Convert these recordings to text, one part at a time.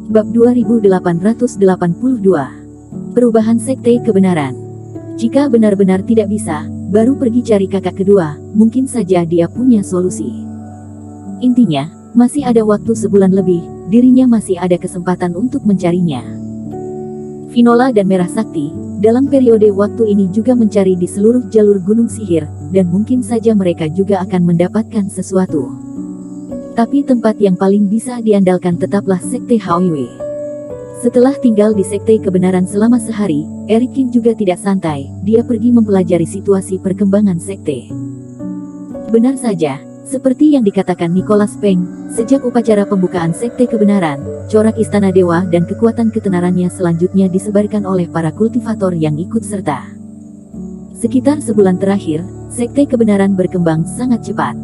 Bab 2882. Perubahan Sekte Kebenaran. Jika benar-benar tidak bisa, baru pergi cari kakak kedua, mungkin saja dia punya solusi. Intinya, masih ada waktu sebulan lebih, dirinya masih ada kesempatan untuk mencarinya. Vinola dan Merah Sakti, dalam periode waktu ini juga mencari di seluruh jalur gunung sihir, dan mungkin saja mereka juga akan mendapatkan sesuatu. Tapi tempat yang paling bisa diandalkan tetaplah Sekte Haoyue. Setelah tinggal di Sekte Kebenaran selama sehari, Erikin juga tidak santai, dia pergi mempelajari situasi perkembangan Sekte. Benar saja, seperti yang dikatakan Nicholas Peng, sejak upacara pembukaan Sekte Kebenaran, corak Istana Dewa dan kekuatan ketenarannya selanjutnya disebarkan oleh para kultivator yang ikut serta. Sekitar sebulan terakhir, Sekte Kebenaran berkembang sangat cepat.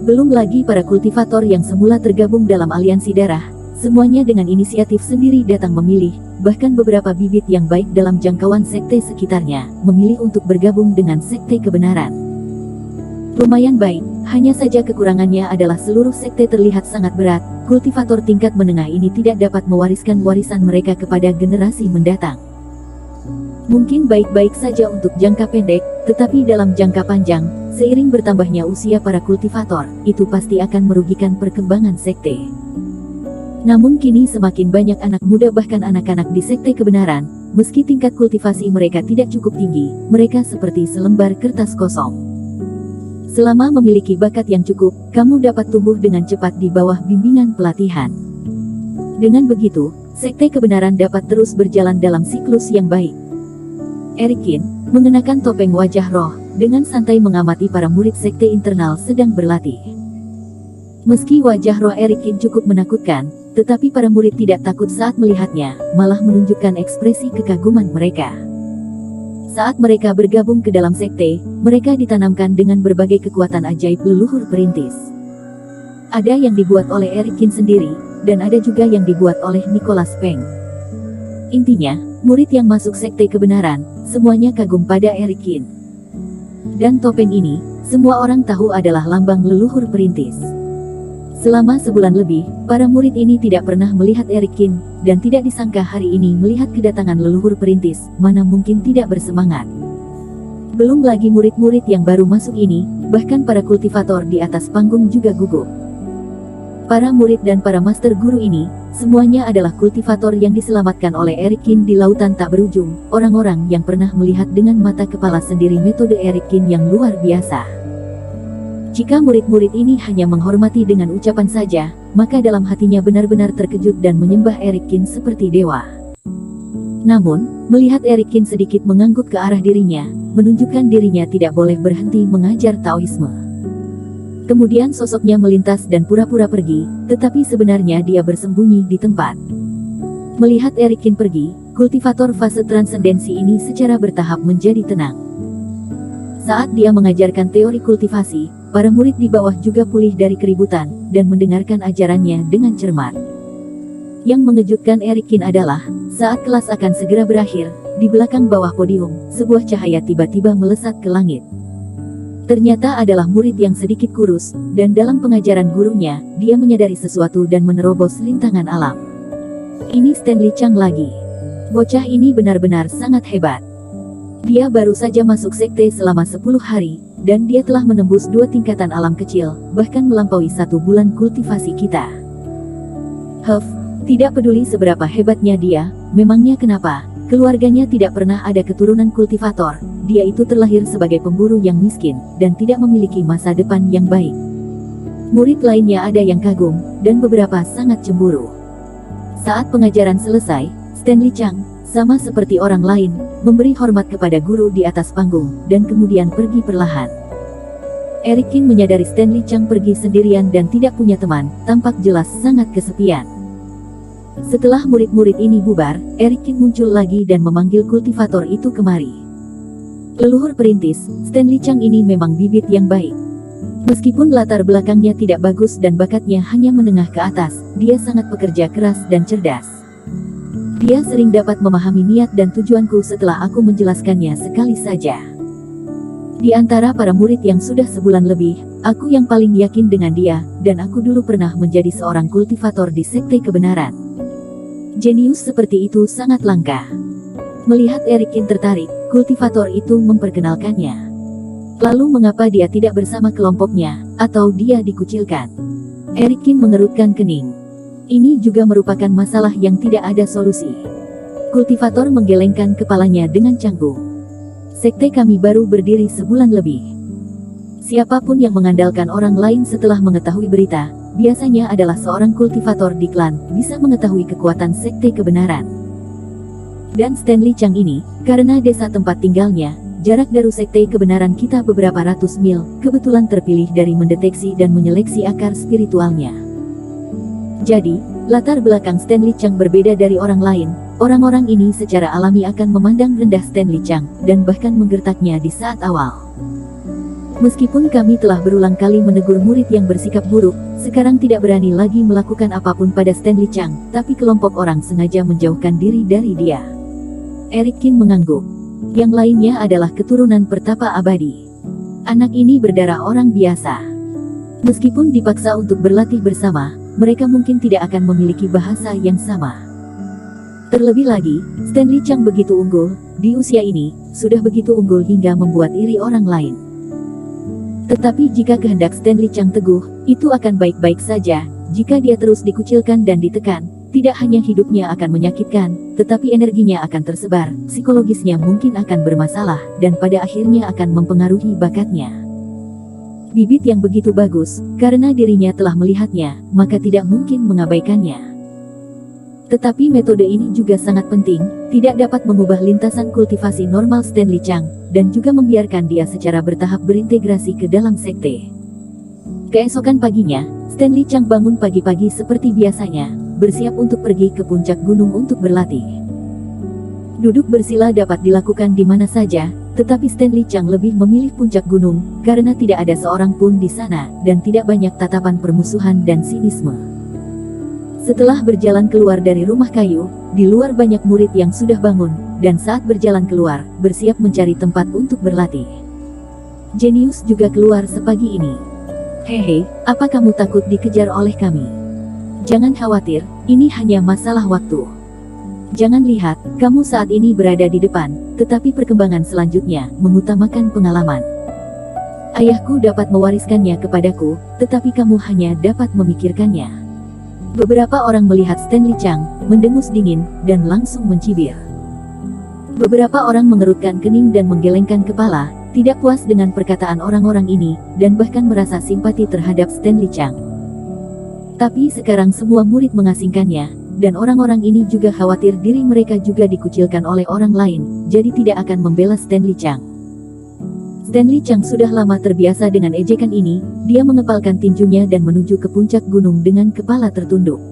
Belum lagi para kultivator yang semula tergabung dalam aliansi darah, semuanya dengan inisiatif sendiri datang memilih, bahkan beberapa bibit yang baik dalam jangkauan sekte sekitarnya, memilih untuk bergabung dengan Sekte Kebenaran. Lumayan baik, hanya saja kekurangannya adalah seluruh sekte terlihat sangat berat, kultivator tingkat menengah ini tidak dapat mewariskan warisan mereka kepada generasi mendatang. Mungkin baik-baik saja untuk jangka pendek, tetapi dalam jangka panjang, seiring bertambahnya usia para kultivator, itu pasti akan merugikan perkembangan sekte. Namun kini semakin banyak anak muda bahkan anak-anak di Sekte Kebenaran, meski tingkat kultivasi mereka tidak cukup tinggi, mereka seperti selembar kertas kosong. Selama memiliki bakat yang cukup, kamu dapat tumbuh dengan cepat di bawah bimbingan pelatihan. Dengan begitu, Sekte Kebenaran dapat terus berjalan dalam siklus yang baik. Erikin, mengenakan topeng wajah roh, dengan santai mengamati para murid sekte internal sedang berlatih. Meski wajah roh Erikin cukup menakutkan, tetapi para murid tidak takut saat melihatnya, malah menunjukkan ekspresi kekaguman mereka. Saat mereka bergabung ke dalam sekte, mereka ditanamkan dengan berbagai kekuatan ajaib leluhur perintis. Ada yang dibuat oleh Erikin sendiri, dan ada juga yang dibuat oleh Nicholas Peng. Intinya, murid yang masuk Sekte Kebenaran, semuanya kagum pada Erikin. Dan topeng ini, semua orang tahu adalah lambang leluhur perintis. Selama sebulan lebih, para murid ini tidak pernah melihat Erikin, dan tidak disangka hari ini melihat kedatangan leluhur perintis, mana mungkin tidak bersemangat. Belum lagi murid-murid yang baru masuk ini, bahkan para kultivator di atas panggung juga gugup. Para murid dan para master guru ini, semuanya adalah kultivator yang diselamatkan oleh Erikin di lautan tak berujung, orang-orang yang pernah melihat dengan mata kepala sendiri metode Erikin yang luar biasa. Jika murid-murid ini hanya menghormati dengan ucapan saja, maka dalam hatinya benar-benar terkejut dan menyembah Erikin seperti dewa. Namun, melihat Erikin sedikit mengangguk ke arah dirinya, menunjukkan dirinya tidak boleh berhenti mengajar Taoisme. Kemudian sosoknya melintas dan pura-pura pergi, tetapi sebenarnya dia bersembunyi di tempat. Melihat Erikin pergi, kultivator fase transendensi ini secara bertahap menjadi tenang. Saat dia mengajarkan teori kultivasi, para murid di bawah juga pulih dari keributan, dan mendengarkan ajarannya dengan cermat. Yang mengejutkan Erikin adalah, saat kelas akan segera berakhir, di belakang bawah podium, sebuah cahaya tiba-tiba melesat ke langit. Ternyata adalah murid yang sedikit kurus, dan dalam pengajaran gurunya, dia menyadari sesuatu dan menerobos rintangan alam. Ini Stanley Chang lagi. Bocah ini benar-benar sangat hebat. Dia baru saja masuk sekte selama 10 hari, dan dia telah menembus 2 tingkatan alam kecil, bahkan melampaui 1 bulan kultivasi kita. Tidak peduli seberapa hebatnya dia, memangnya kenapa? Keluarganya tidak pernah ada keturunan kultivator, dia itu terlahir sebagai pemburu yang miskin, dan tidak memiliki masa depan yang baik. Murid lainnya ada yang kagum, dan beberapa sangat cemburu. Saat pengajaran selesai, Stanley Chang, sama seperti orang lain, memberi hormat kepada guru di atas panggung, dan kemudian pergi perlahan. Erikin menyadari Stanley Chang pergi sendirian dan tidak punya teman, tampak jelas sangat kesepian. Setelah murid-murid ini bubar, Erikin muncul lagi dan memanggil kultivator itu kemari. Leluhur perintis, Stanley Chang ini memang bibit yang baik. Meskipun latar belakangnya tidak bagus dan bakatnya hanya menengah ke atas, dia sangat pekerja keras dan cerdas. Dia sering dapat memahami niat dan tujuanku setelah aku menjelaskannya sekali saja. Di antara para murid yang sudah sebulan lebih, aku yang paling yakin dengan dia, dan aku dulu pernah menjadi seorang kultivator di Sekte Kebenaran. Jenius seperti itu sangat langka. Melihat Erikin tertarik, kultivator itu memperkenalkannya. Lalu mengapa dia tidak bersama kelompoknya, atau dia dikucilkan? Erikin mengerutkan kening. Ini juga merupakan masalah yang tidak ada solusi. Kultivator menggelengkan kepalanya dengan canggung. Sekte kami baru berdiri sebulan lebih. Siapapun yang mengandalkan orang lain setelah mengetahui berita, biasanya adalah seorang kultivator di klan, bisa mengetahui kekuatan sekte kebenaran. Dan Stanley Chang ini, karena desa tempat tinggalnya, jarak dari sekte kebenaran kita beberapa ratus mil, kebetulan terpilih dari mendeteksi dan menyeleksi akar spiritualnya. Jadi, latar belakang Stanley Chang berbeda dari orang lain. Orang-orang ini secara alami akan memandang rendah Stanley Chang, dan bahkan menggertaknya di saat awal. Meskipun kami telah berulang kali menegur murid yang bersikap buruk, sekarang tidak berani lagi melakukan apapun pada Stanley Chang, tapi kelompok orang sengaja menjauhkan diri dari dia. Erikin mengangguk. Yang lainnya adalah keturunan pertapa abadi. Anak ini berdarah orang biasa. Meskipun dipaksa untuk berlatih bersama, mereka mungkin tidak akan memiliki bahasa yang sama. Terlebih lagi, Stanley Chang begitu unggul, di usia ini, sudah begitu unggul hingga membuat iri orang lain. Tetapi jika kehendak Stanley Chang teguh, itu akan baik-baik saja. Jika dia terus dikucilkan dan ditekan, tidak hanya hidupnya akan menyakitkan, tetapi energinya akan tersebar, psikologisnya mungkin akan bermasalah, dan pada akhirnya akan mempengaruhi bakatnya. Bibit yang begitu bagus, karena dirinya telah melihatnya, maka tidak mungkin mengabaikannya. Tetapi metode ini juga sangat penting, tidak dapat mengubah lintasan kultivasi normal Stanley Chang, dan juga membiarkan dia secara bertahap berintegrasi ke dalam sekte. Keesokan paginya, Stanley Chang bangun pagi-pagi seperti biasanya, bersiap untuk pergi ke puncak gunung untuk berlatih. Duduk bersila dapat dilakukan di mana saja, tetapi Stanley Chang lebih memilih puncak gunung, karena tidak ada seorang pun di sana, dan tidak banyak tatapan permusuhan dan sinisme. Setelah berjalan keluar dari rumah kayu, di luar banyak murid yang sudah bangun, dan saat berjalan keluar, bersiap mencari tempat untuk berlatih. Jenius juga keluar sepagi ini. Hehe, apa kamu takut dikejar oleh kami? Jangan khawatir, ini hanya masalah waktu. Jangan lihat, kamu saat ini berada di depan, tetapi perkembangan selanjutnya mengutamakan pengalaman. Ayahku dapat mewariskannya kepadaku, tetapi kamu hanya dapat memikirkannya. Beberapa orang melihat Stanley Chang, mendengus dingin, dan langsung mencibir. Beberapa orang mengerutkan kening dan menggelengkan kepala, tidak puas dengan perkataan orang-orang ini, dan bahkan merasa simpati terhadap Stanley Chang. Tapi sekarang semua murid mengasingkannya, dan orang-orang ini juga khawatir diri mereka juga dikucilkan oleh orang lain, jadi tidak akan membela Stanley Chang. Stanley Chang sudah lama terbiasa dengan ejekan ini, dia mengepalkan tinjunya dan menuju ke puncak gunung dengan kepala tertunduk.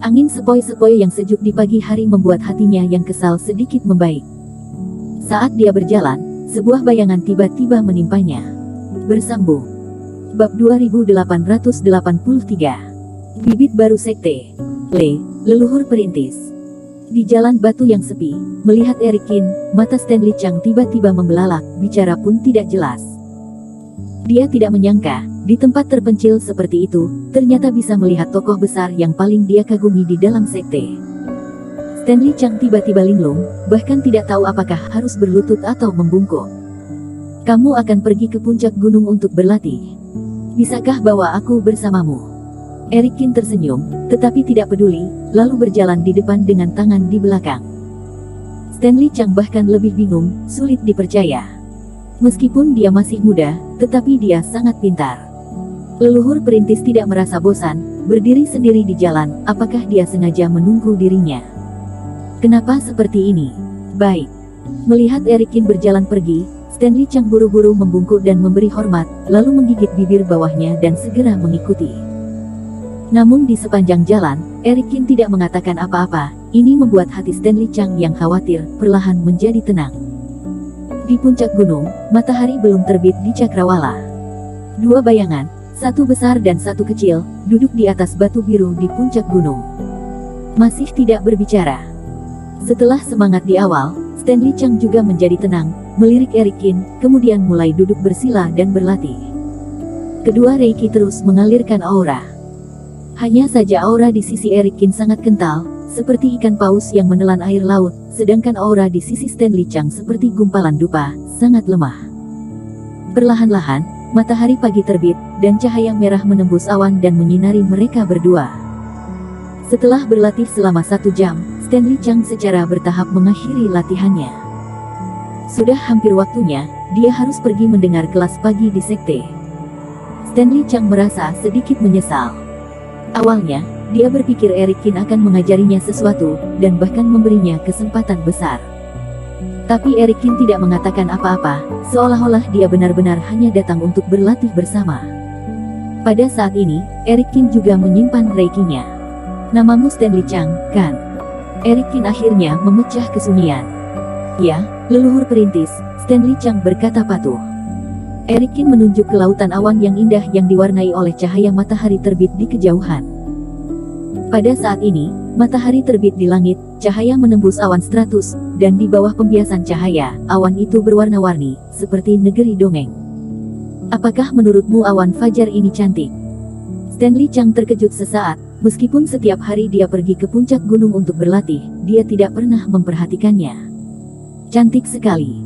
Angin sepoi-sepoi yang sejuk di pagi hari membuat hatinya yang kesal sedikit membaik. Saat dia berjalan, sebuah bayangan tiba-tiba menimpanya. Bersambung. Bab 2883. Bibit baru sekte. Leluhur perintis. Di jalan batu yang sepi, melihat Erikin, mata Stanley Chang tiba-tiba membelalak, bicara pun tidak jelas. Dia tidak menyangka, di tempat terpencil seperti itu, ternyata bisa melihat tokoh besar yang paling dia kagumi di dalam sekte. Stanley Chang tiba-tiba linglung, bahkan tidak tahu apakah harus berlutut atau membungkuk. Kamu akan pergi ke puncak gunung untuk berlatih. Bisakah bawa aku bersamamu? Erikin tersenyum, tetapi tidak peduli, lalu berjalan di depan dengan tangan di belakang. Stanley Chang bahkan lebih bingung, sulit dipercaya. Meskipun dia masih muda, tetapi dia sangat pintar. Leluhur perintis tidak merasa bosan, berdiri sendiri di jalan, apakah dia sengaja menunggu dirinya? Kenapa seperti ini? Baik. Melihat Erikin berjalan pergi, Stanley Chang buru-buru membungkuk dan memberi hormat, lalu menggigit bibir bawahnya dan segera mengikuti. Namun di sepanjang jalan, Erikin tidak mengatakan apa-apa, ini membuat hati Stanley Chang yang khawatir, perlahan menjadi tenang. Di puncak gunung, matahari belum terbit di cakrawala. Dua bayangan, satu besar dan satu kecil, duduk di atas batu biru di puncak gunung. Masih tidak berbicara. Setelah semangat di awal, Stanley Chang juga menjadi tenang, melirik Erikin, kemudian mulai duduk bersila dan berlatih. Kedua Reiki terus mengalirkan aura. Hanya saja aura di sisi Erikin sangat kental, seperti ikan paus yang menelan air laut, sedangkan aura di sisi Stanley Chang seperti gumpalan dupa, sangat lemah. Perlahan-lahan, matahari pagi terbit, dan cahaya merah menembus awan dan menyinari mereka berdua. Setelah berlatih selama 1 jam, Stanley Chang secara bertahap mengakhiri latihannya. Sudah hampir waktunya, dia harus pergi mendengar kelas pagi di sekte. Stanley Chang merasa sedikit menyesal. Awalnya, dia berpikir Eric Kin akan mengajarinya sesuatu, dan bahkan memberinya kesempatan besar. Tapi Eric Kin tidak mengatakan apa-apa, seolah-olah dia benar-benar hanya datang untuk berlatih bersama. Pada saat ini, Eric Kin juga menyimpan reikinya. Namamu Stanley Chang, kan? Eric Kin akhirnya memecah kesunyian. Ya, leluhur perintis, Stanley Chang berkata patuh. Eric Kin menunjuk ke lautan awan yang indah yang diwarnai oleh cahaya matahari terbit di kejauhan. Pada saat ini, matahari terbit di langit, cahaya menembus awan stratus, dan di bawah pembiasan cahaya, awan itu berwarna-warni, seperti negeri dongeng. Apakah menurutmu awan fajar ini cantik? Stanley Chang terkejut sesaat, meskipun setiap hari dia pergi ke puncak gunung untuk berlatih, dia tidak pernah memperhatikannya. Cantik sekali.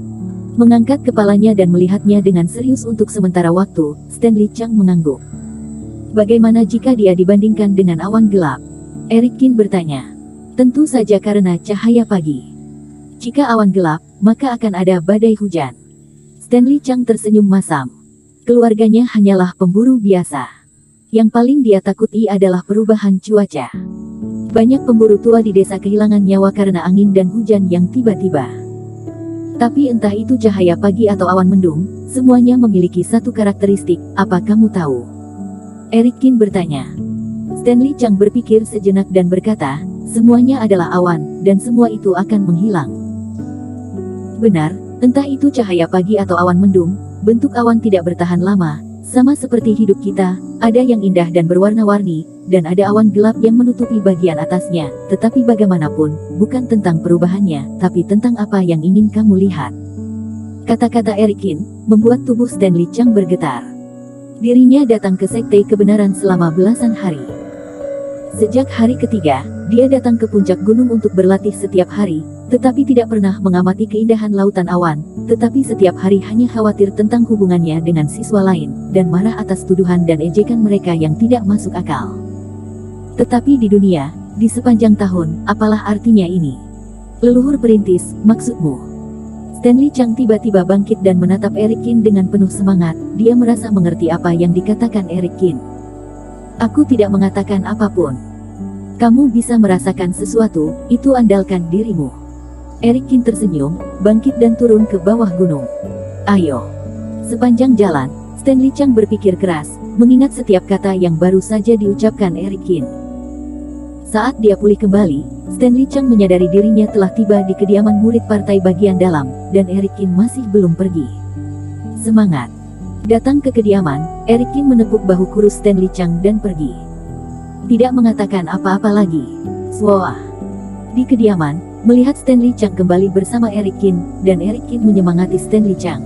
Mengangkat kepalanya dan melihatnya dengan serius untuk sementara waktu, Stanley Chang mengangguk. Bagaimana jika dia dibandingkan dengan awan gelap? Eric Kin bertanya. Tentu saja karena cahaya pagi. Jika awan gelap, maka akan ada badai hujan. Stanley Chang tersenyum masam. Keluarganya hanyalah pemburu biasa. Yang paling dia takuti adalah perubahan cuaca. Banyak pemburu tua di desa kehilangan nyawa karena angin dan hujan yang tiba-tiba. Tapi entah itu cahaya pagi atau awan mendung, semuanya memiliki satu karakteristik, apa kamu tahu? Eric Kin bertanya. Stanley Chang berpikir sejenak dan berkata, semuanya adalah awan, dan semua itu akan menghilang. Benar, entah itu cahaya pagi atau awan mendung, bentuk awan tidak bertahan lama, sama seperti hidup kita, ada yang indah dan berwarna-warni, dan ada awan gelap yang menutupi bagian atasnya, tetapi bagaimanapun, bukan tentang perubahannya, tapi tentang apa yang ingin kamu lihat. Kata-kata Eric Kin membuat tubuh Stanley Chang bergetar. Dirinya datang ke sekte kebenaran selama belasan hari. Sejak hari ketiga, dia datang ke puncak gunung untuk berlatih setiap hari, tetapi tidak pernah mengamati keindahan lautan awan, tetapi setiap hari hanya khawatir tentang hubungannya dengan siswa lain, dan marah atas tuduhan dan ejekan mereka yang tidak masuk akal. Tetapi di dunia, di sepanjang tahun, apalah artinya ini? Leluhur perintis, maksudmu? Stanley Chang tiba-tiba bangkit dan menatap Eric Kin dengan penuh semangat, dia merasa mengerti apa yang dikatakan Eric Kin. Aku tidak mengatakan apapun. Kamu bisa merasakan sesuatu, itu andalkan dirimu. Eric Kin tersenyum, bangkit dan turun ke bawah gunung. Ayo. Sepanjang jalan, Stanley Chang berpikir keras, mengingat setiap kata yang baru saja diucapkan Eric Kin. Saat dia pulih kembali, Stanley Chang menyadari dirinya telah tiba di kediaman murid partai bagian dalam, dan Eric Kin masih belum pergi. Semangat. Datang ke kediaman, Eric Kin menepuk bahu kurus Stanley Chang dan pergi. Tidak mengatakan apa-apa lagi. Swah. Di kediaman, melihat Stanley Chang kembali bersama Eric Kin, dan Eric Kin menyemangati Stanley Chang.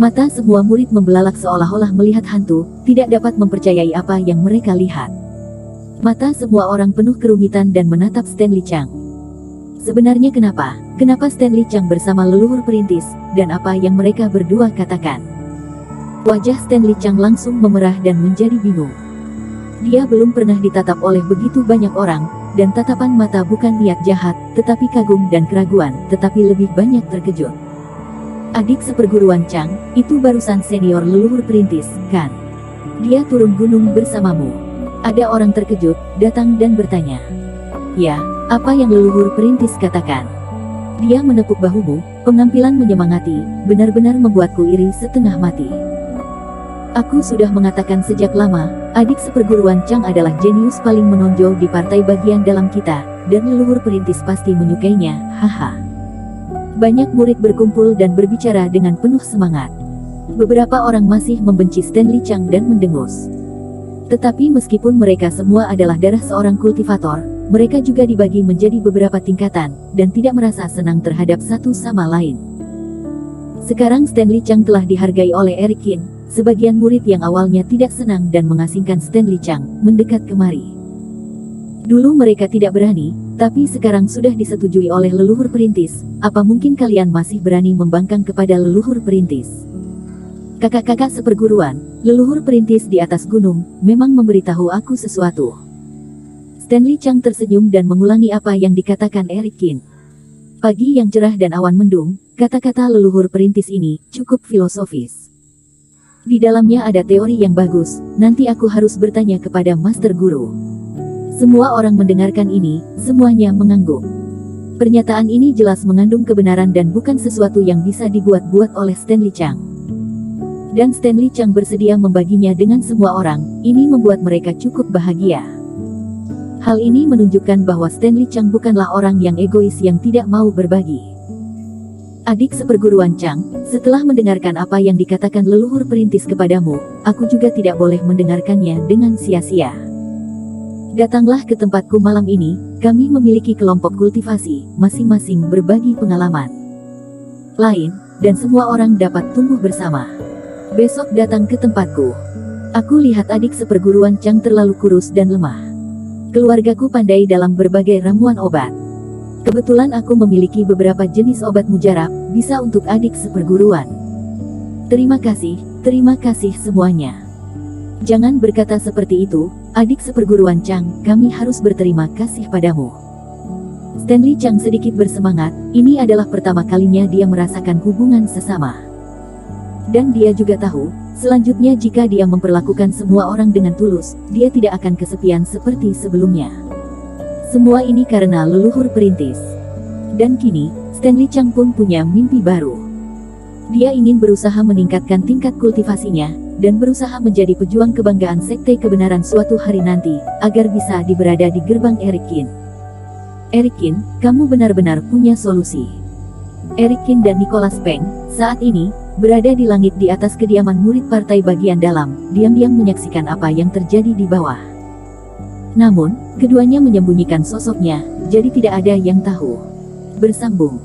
Mata semua murid membelalak seolah-olah melihat hantu, tidak dapat mempercayai apa yang mereka lihat. Mata semua orang penuh kerumitan dan menatap Stanley Chang. Sebenarnya kenapa? Kenapa Stanley Chang bersama leluhur perintis, dan apa yang mereka berdua katakan? Wajah Stanley Chang langsung memerah dan menjadi bingung. Dia belum pernah ditatap oleh begitu banyak orang, dan tatapan mata bukan niat jahat, tetapi kagum dan keraguan, tetapi lebih banyak terkejut. Adik seperguruan Chang, itu barusan senior leluhur perintis, kan? Dia turun gunung bersamamu. Ada orang terkejut, datang dan bertanya. Ya, apa yang leluhur perintis katakan? Dia menepuk bahumu, penampilan menyemangati, benar-benar membuatku iri setengah mati. Aku sudah mengatakan sejak lama, adik seperguruan Chang adalah jenius paling menonjol di partai bagian dalam kita, dan leluhur perintis pasti menyukainya, haha. Banyak murid berkumpul dan berbicara dengan penuh semangat. Beberapa orang masih membenci Stanley Chang dan mendengus. Tetapi meskipun mereka semua adalah darah seorang kultivator, mereka juga dibagi menjadi beberapa tingkatan, dan tidak merasa senang terhadap satu sama lain. Sekarang Stanley Chang telah dihargai oleh Eric Kin, sebagian murid yang awalnya tidak senang dan mengasingkan Stanley Chang, mendekat kemari. Dulu mereka tidak berani, tapi sekarang sudah disetujui oleh leluhur perintis. Apa mungkin kalian masih berani membangkang kepada leluhur perintis? Kakak-kakak seperguruan, leluhur perintis di atas gunung, memang memberitahu aku sesuatu. Stanley Chang tersenyum dan mengulangi apa yang dikatakan Eric Qin. Pagi yang cerah dan awan mendung, kata-kata leluhur perintis ini cukup filosofis. Di dalamnya ada teori yang bagus, nanti aku harus bertanya kepada Master Guru. Semua orang mendengarkan ini, semuanya mengangguk. Pernyataan ini jelas mengandung kebenaran dan bukan sesuatu yang bisa dibuat-buat oleh Stanley Chang. Dan Stanley Chang bersedia membaginya dengan semua orang, ini membuat mereka cukup bahagia. Hal ini menunjukkan bahwa Stanley Chang bukanlah orang yang egois yang tidak mau berbagi. Adik seperguruan Chang, setelah mendengarkan apa yang dikatakan leluhur perintis kepadamu, aku juga tidak boleh mendengarkannya dengan sia-sia. Datanglah ke tempatku malam ini, kami memiliki kelompok kultivasi, masing-masing berbagi pengalaman lain, dan semua orang dapat tumbuh bersama. Besok datang ke tempatku. Aku lihat adik seperguruan Chang terlalu kurus dan lemah. Keluargaku pandai dalam berbagai ramuan obat. Kebetulan aku memiliki beberapa jenis obat mujarab, bisa untuk adik seperguruan. Terima kasih semuanya. Jangan berkata seperti itu, adik seperguruan Chang, kami harus berterima kasih padamu. Stanley Chang sedikit bersemangat, ini adalah pertama kalinya dia merasakan hubungan sesama. Dan dia juga tahu, selanjutnya jika dia memperlakukan semua orang dengan tulus, dia tidak akan kesepian seperti sebelumnya. Semua ini karena leluhur perintis. Dan kini, Stanley Chang pun punya mimpi baru. Dia ingin berusaha meningkatkan tingkat kultivasinya, dan berusaha menjadi pejuang kebanggaan Sekte Kebenaran suatu hari nanti, agar bisa berada di gerbang Eric Qin. Eric Qin, kamu benar-benar punya solusi. Eric Qin dan Nicholas Peng, saat ini, berada di langit di atas kediaman murid partai bagian dalam, diam-diam menyaksikan apa yang terjadi di bawah. Namun, keduanya menyembunyikan sosoknya, jadi tidak ada yang tahu. Bersambung.